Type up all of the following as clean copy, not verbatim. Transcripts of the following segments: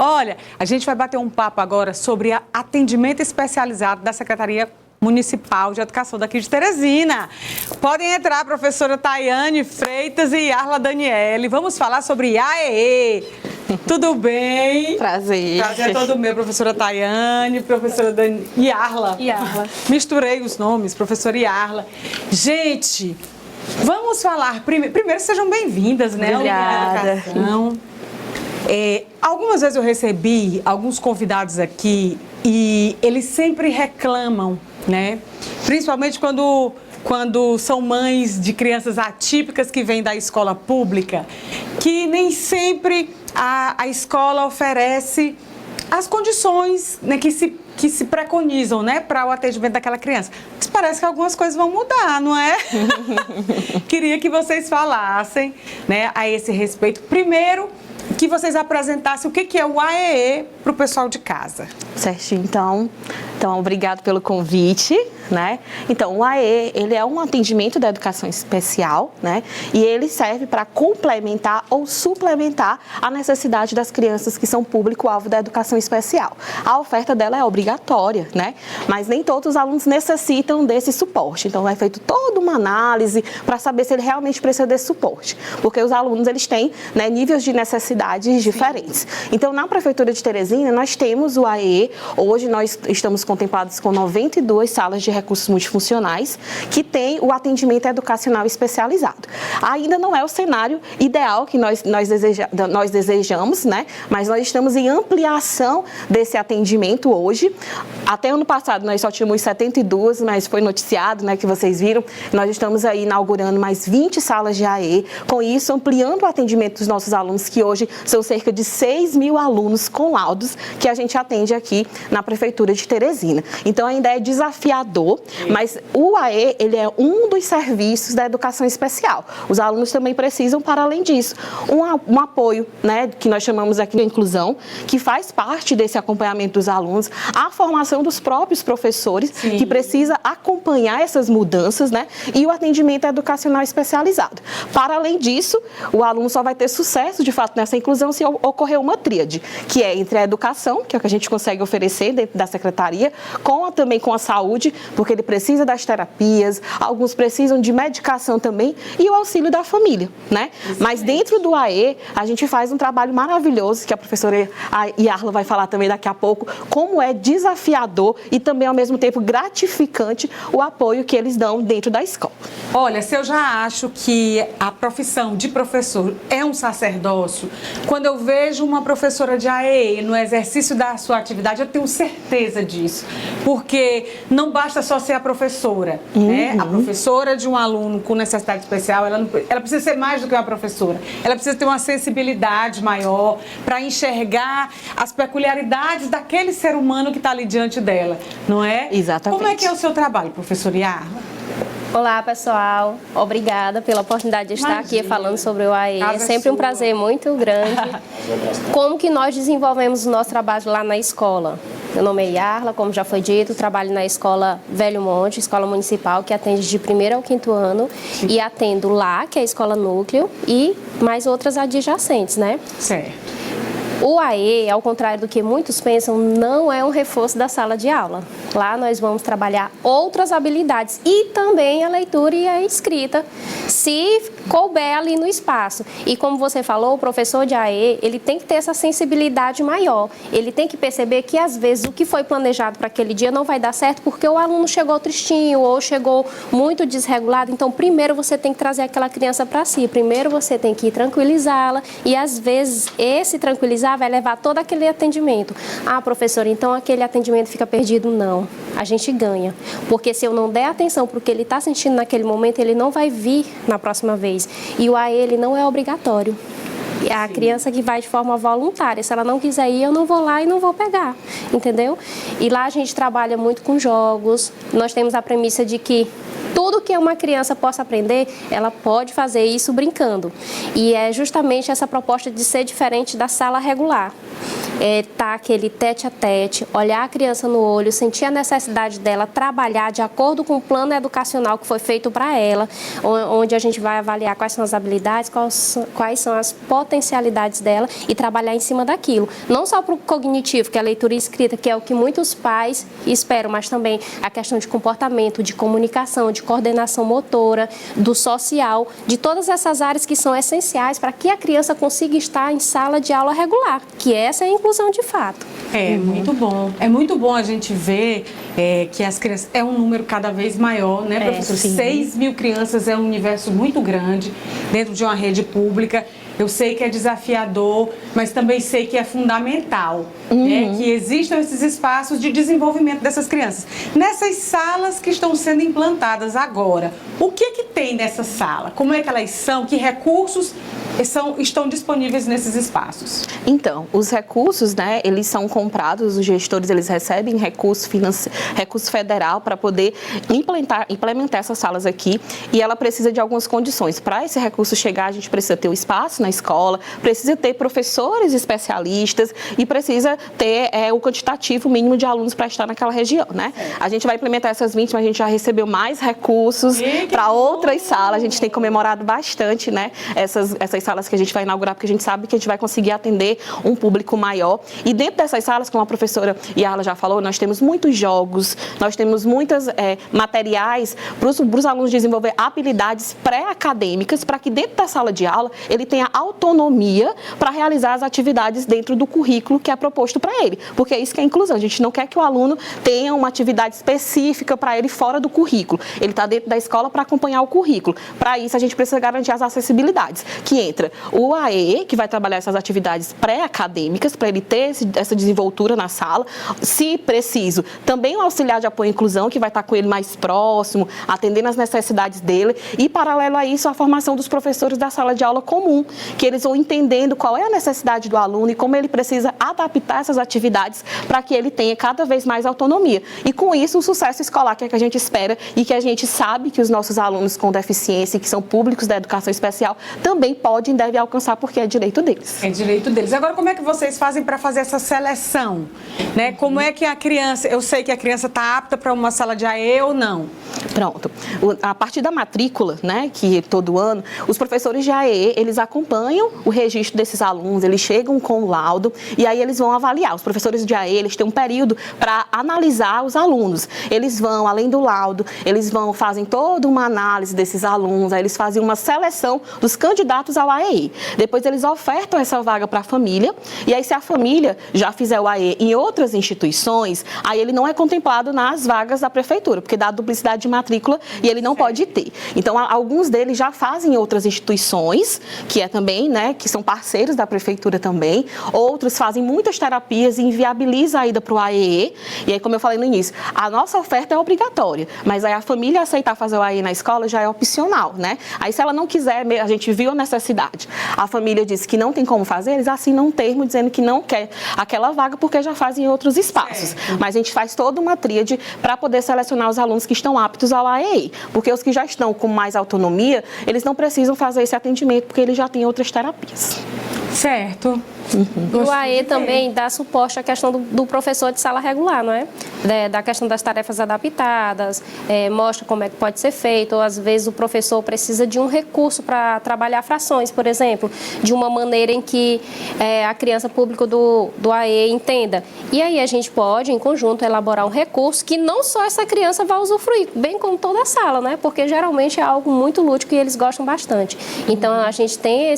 Olha, a gente vai bater um papo agora sobre atendimento especializado da Secretaria Municipal de Educação daqui de Teresina. Podem entrar, professora Tayane Freitas e Yarla Daniele. Vamos falar sobre AEE. Tudo bem? Prazer. Prazer é todo meu, professora Tayane, professora Yarla. Misturei os nomes, professora Yarla. Gente, vamos falar primeiro sejam bem-vindas, né? Obrigada. Algumas vezes eu recebi alguns convidados aqui e eles sempre reclamam, né? Principalmente quando são mães de crianças atípicas que vêm da escola pública, que nem sempre a escola oferece as condições, né, que se preconizam, né, para o atendimento daquela criança. Mas parece que algumas coisas vão mudar, não é? Queria que vocês falassem, né, a esse respeito. Primeiro, que vocês apresentassem o que é o AEE para o pessoal de casa. Certinho, então, obrigado pelo convite, né? Então, o AE, ele é um atendimento da educação especial, né? E ele serve para complementar ou suplementar a necessidade das crianças que são público-alvo da educação especial. A oferta dela é obrigatória, né? Mas nem todos os alunos necessitam desse suporte. Então, é feito toda uma análise para saber se ele realmente precisa desse suporte. Porque os alunos, eles têm, né, níveis de necessidades diferentes. Então, na Prefeitura de Teresina, nós temos o AE. Hoje, nós estamos contemplados com 92 salas de recursos multifuncionais que tem o atendimento educacional especializado. Ainda não é o cenário ideal que nós desejamos, né? Mas nós estamos em ampliação desse atendimento hoje. Até ano passado nós só tínhamos 72, mas foi noticiado, né, que vocês viram. Nós estamos aí inaugurando mais 20 salas de AE, com isso ampliando o atendimento dos nossos alunos, que hoje são cerca de 6.000 alunos com laudos que a gente atende aqui na Prefeitura de Teresina. Então ainda é desafiador, mas o AE, ele é um dos serviços da educação especial. Os alunos também precisam, para além disso, um apoio, né, que nós chamamos aqui de inclusão, que faz parte desse acompanhamento dos alunos, a formação dos próprios professores, sim, que precisa acompanhar essas mudanças, né, e o atendimento educacional especializado. Para além disso, o aluno só vai ter sucesso, de fato, nessa inclusão se ocorrer uma tríade, que é entre a educação, que é o que a gente consegue oferecer dentro da secretaria, também com a saúde, porque ele precisa das terapias, alguns precisam de medicação também, e o auxílio da família, né? Excelente. Mas dentro do AE, a gente faz um trabalho maravilhoso, que a professora Yarla vai falar também daqui a pouco, como é desafiador e também, ao mesmo tempo, gratificante o apoio que eles dão dentro da escola. Olha, se eu já acho que a profissão de professor é um sacerdócio, quando eu vejo uma professora de AE no exercício da sua atividade, eu tenho certeza disso, porque não basta só ser a professora, né? A professora de um aluno com necessidade especial, ela precisa ser mais do que uma professora, ela precisa ter uma sensibilidade maior para enxergar as peculiaridades daquele ser humano que está ali diante dela, não é? Exatamente. Como é que é o seu trabalho, professora Yarla? Olá, pessoal. Obrigada pela oportunidade de estar aqui falando sobre o AE. É sempre um prazer muito grande. Como que nós desenvolvemos o nosso trabalho lá na escola? Meu nome é Yarla, como já foi dito, trabalho na escola Velho Monte, escola municipal, que atende de 1º ao 5º ano, e atendo lá, que é a escola núcleo, e mais outras adjacentes, né? Certo. O AE, ao contrário do que muitos pensam, não é um reforço da sala de aula. Lá nós vamos trabalhar outras habilidades e também a leitura e a escrita, se couber ali no espaço. E como você falou, o professor de AE, ele tem que ter essa sensibilidade maior. Ele tem que perceber que, às vezes, o que foi planejado para aquele dia não vai dar certo porque o aluno chegou tristinho ou chegou muito desregulado. Então, primeiro você tem que trazer aquela criança para si. Primeiro você tem que tranquilizá-la e, às vezes, esse tranquilizar vai levar todo aquele atendimento. Ah, professora, então aquele atendimento fica perdido? Não. A gente ganha. Porque se eu não der atenção para o que ele está sentindo naquele momento, ele não vai vir na próxima vez. E o AE, ele não é obrigatório. É a criança que vai de forma voluntária. Se ela não quiser ir, eu não vou lá e não vou pegar, entendeu? E lá a gente trabalha muito com jogos. Nós temos a premissa de que tudo que uma criança possa aprender, ela pode fazer isso brincando. E é justamente essa proposta de ser diferente da sala regular. tá aquele tete a tete, olhar a criança no olho, sentir a necessidade dela, trabalhar de acordo com o plano educacional que foi feito para ela, onde a gente vai avaliar quais são as habilidades, quais são as potencialidades dela e trabalhar em cima daquilo. Não só para o cognitivo, que é a leitura e escrita, que é o que muitos pais esperam, mas também a questão de comportamento, de comunicação, de coordenação motora, do social, de todas essas áreas que são essenciais para que a criança consiga estar em sala de aula regular, que essa é a inclusão de fato. É muito bom. É muito bom a gente ver que as crianças... É um número cada vez maior, né, professor? 6 mil crianças é um universo muito grande dentro de uma rede pública. Eu sei que é desafiador, mas também sei que é fundamental, né, que existam esses espaços de desenvolvimento dessas crianças. Nessas salas que estão sendo implantadas agora, o que tem nessa sala? Como é que elas são? Que recursos estão disponíveis nesses espaços? Então, os recursos, né, eles são comprados, os gestores, eles recebem recurso federal para poder implementar essas salas aqui, e ela precisa de algumas condições. Para esse recurso chegar, a gente precisa ter o espaço na escola, precisa ter professores especialistas e precisa ter o quantitativo mínimo de alunos para estar naquela região, né? A gente vai implementar essas 20, mas a gente já recebeu mais recursos para outras salas. A gente tem comemorado bastante, né, essas salas que a gente vai inaugurar, porque a gente sabe que a gente vai conseguir atender um público maior. E dentro dessas salas, como a professora Yarla já falou, nós temos muitos jogos, nós temos muitos materiais para os alunos desenvolver habilidades pré-acadêmicas, para que dentro da sala de aula ele tenha autonomia para realizar as atividades dentro do currículo que é proposto para ele, porque é isso que é inclusão. A gente não quer que o aluno tenha uma atividade específica para ele fora do currículo. Ele está dentro da escola para acompanhar o currículo. Para isso, a gente precisa garantir as acessibilidades, que entra o AE, que vai trabalhar essas atividades pré-acadêmicas, para ele ter essa desenvoltura na sala. Se preciso, também o auxiliar de apoio à inclusão, que vai estar com ele mais próximo, atendendo às necessidades dele. E, paralelo a isso, a formação dos professores da sala de aula comum, que eles vão entendendo qual é a necessidade do aluno e como ele precisa adaptar essas atividades para que ele tenha cada vez mais autonomia. E, com isso, o sucesso escolar que é que a gente espera e que a gente sabe que os nossos alunos com deficiência e que são públicos da educação especial também podem e devem alcançar, porque é direito deles. É direito deles. Agora, como é que vocês fazem para fazer essa seleção? Né? Como é que a criança... Eu sei que a criança está apta para uma sala de AE ou não? Pronto. A partir da matrícula, né, que todo ano, os professores de AE, eles acompanham o registro desses alunos, eles chegam com o laudo e aí eles vão avaliar. Os professores de AE, eles têm um período para analisar os alunos. Eles vão, além do laudo, fazem toda uma análise desses alunos, aí eles fazem uma seleção dos candidatos ao AE. Depois eles ofertam essa vaga para a família, e aí se a família já fizer o AE em outras instituições, aí ele não é contemplado nas vagas da prefeitura, porque dá duplicidade de matrícula e ele não pode ter. Então, alguns deles já fazem em outras instituições, que é também, né, que são parceiros da prefeitura também. Outros fazem muitas terapias e inviabiliza a ida para o AE. E aí, como eu falei no início, a nossa oferta é obrigatória, mas aí a família aceitar fazer o AE na escola já é opcional, né? Aí, se ela não quiser, a gente viu a necessidade, a família disse que não tem como fazer, eles assinam um termo dizendo que não quer aquela vaga porque já fazem em outros espaços. Mas a gente faz toda uma tríade para poder selecionar os alunos que estão aptos ao AE, porque os que já estão com mais autonomia, eles não precisam fazer esse atendimento porque eles já têm outras terapias. Certo. O AE também dá suporte à questão do professor de sala regular, não é? Da questão das tarefas adaptadas, mostra como é que pode ser feito, ou às vezes o professor precisa de um recurso para trabalhar frações, por exemplo, de uma maneira em que a criança pública do AE entenda. E aí a gente pode, em conjunto, elaborar um recurso que não só essa criança vai usufruir, bem como toda a sala, né? Porque geralmente é algo muito lúdico e eles gostam bastante. Então a gente tem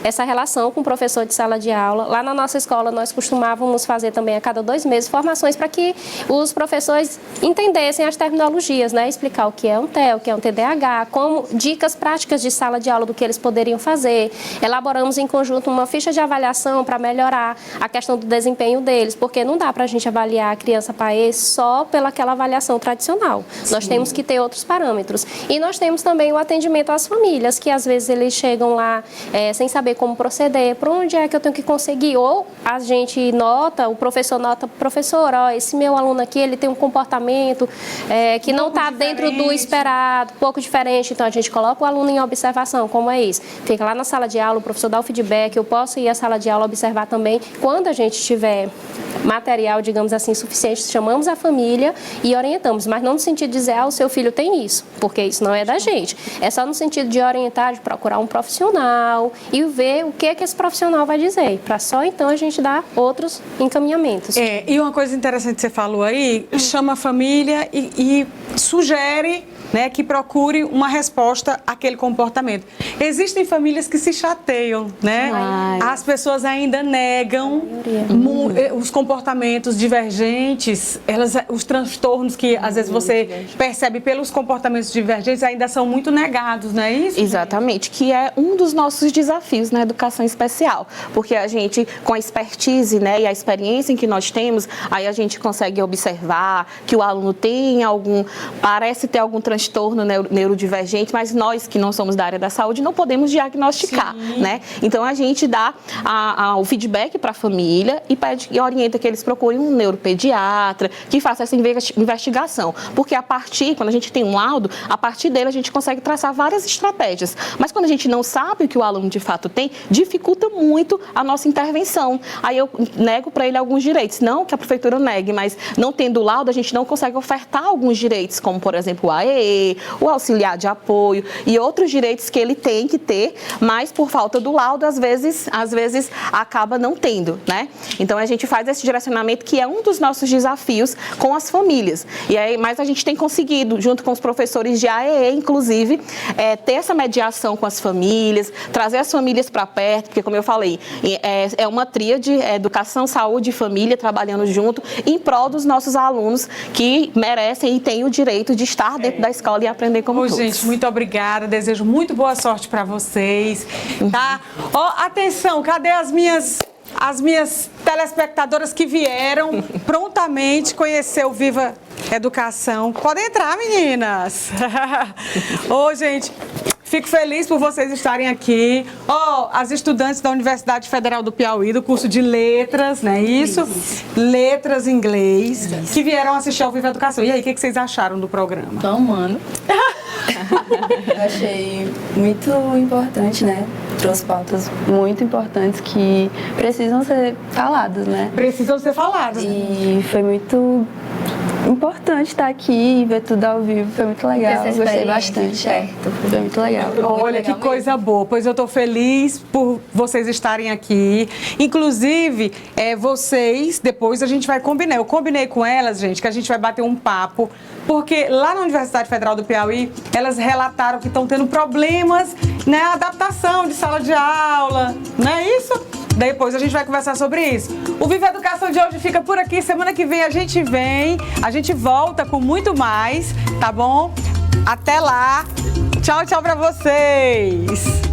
essa relação com o professor de sala de aula. Lá na nossa escola nós costumávamos fazer também a cada 2 meses formações para que os professores entendessem as terminologias, né? Explicar o que é um TEA, o que é um TDAH, dicas práticas de sala de aula do que eles poderiam fazer. Elaboramos em conjunto uma ficha de avaliação para melhorar a questão do desempenho deles, porque não dá para a gente avaliar a criança PAE só pelaquela avaliação tradicional. Sim. Nós temos que ter outros parâmetros. E nós temos também o atendimento às famílias, que às vezes eles chegam lá sem saber como proceder, proceder, por onde é que eu tenho que conseguir? Ou a gente nota, o professor nota, professor, ó, esse meu aluno aqui, ele tem um comportamento que não está dentro do esperado, pouco diferente, então a gente coloca o aluno em observação, como é isso? Fica lá na sala de aula, o professor dá o feedback, eu posso ir à sala de aula observar também. Quando a gente tiver material, digamos assim, suficiente, chamamos a família e orientamos, mas não no sentido de dizer, o seu filho tem isso, porque isso não é da gente. É só no sentido de orientar, de procurar um profissional e ver o que esse profissional vai dizer, para só então a gente dar outros encaminhamentos. E uma coisa interessante que você falou aí, chama a família e sugere, né, que procure uma resposta àquele comportamento. Existem famílias que se chateiam, né? As pessoas ainda negam os comportamentos divergentes, os transtornos que às vezes você percebe pelos comportamentos divergentes ainda são muito negados, não é isso? Exatamente, que é um dos nossos desafios na educação especial, porque a gente, com a expertise, né, e a experiência em que nós temos, aí a gente consegue observar que o aluno parece ter algum transtorno neurodivergente, mas nós que não somos da área da saúde não podemos diagnosticar, né? Então a gente dá o feedback para a família e pede e orienta que eles procurem um neuropediatra que faça essa investigação, porque quando a gente tem um laudo, a partir dele a gente consegue traçar várias estratégias, mas quando a gente não sabe o que o aluno de fato tem, dificulta muito a nossa intervenção. Aí eu nego para ele alguns direitos, não que a prefeitura negue, mas não tendo laudo a gente não consegue ofertar alguns direitos, como por exemplo o AEE, o auxiliar de apoio e outros direitos que ele tem que ter, mas por falta do laudo às vezes acaba não tendo, né? Então a gente faz esse direcionamento que é um dos nossos desafios com as famílias. Mas a gente tem conseguido, junto com os professores de AEE, inclusive, ter essa mediação com as famílias, trazer as famílias para perto, porque como eu falei, é uma tríade, educação, saúde e família trabalhando junto em prol dos nossos alunos que merecem e têm o direito de estar dentro da escola e aprender como todos. Gente, muito obrigada, desejo muito boa sorte para vocês, tá? Atenção, cadê as minhas telespectadoras que vieram prontamente conhecer o Viva Educação? Podem entrar, meninas! Gente, fico feliz por vocês estarem aqui. As estudantes da Universidade Federal do Piauí, do curso de Letras, não é isso? Letras em inglês, que vieram assistir ao Viva Educação. E aí, o que vocês acharam do programa? Tô amando. Eu achei muito importante, né? Trouxe pautas muito importantes que precisam ser faladas, né? Precisam ser faladas. E foi muito importante estar aqui e ver tudo ao vivo, foi muito legal, eu gostei bastante. Certo. Foi muito legal. Olha que coisa boa, pois eu estou feliz por vocês estarem aqui. Inclusive, vocês, depois a gente vai combinar. Eu combinei com elas, gente, que a gente vai bater um papo, porque lá na Universidade Federal do Piauí, elas relataram que estão tendo problemas na adaptação de sala de aula, não é isso? Depois a gente vai conversar sobre isso. O Viva Educação de hoje fica por aqui. Semana que vem a gente volta com muito mais, tá bom? Até lá. Tchau, tchau pra vocês.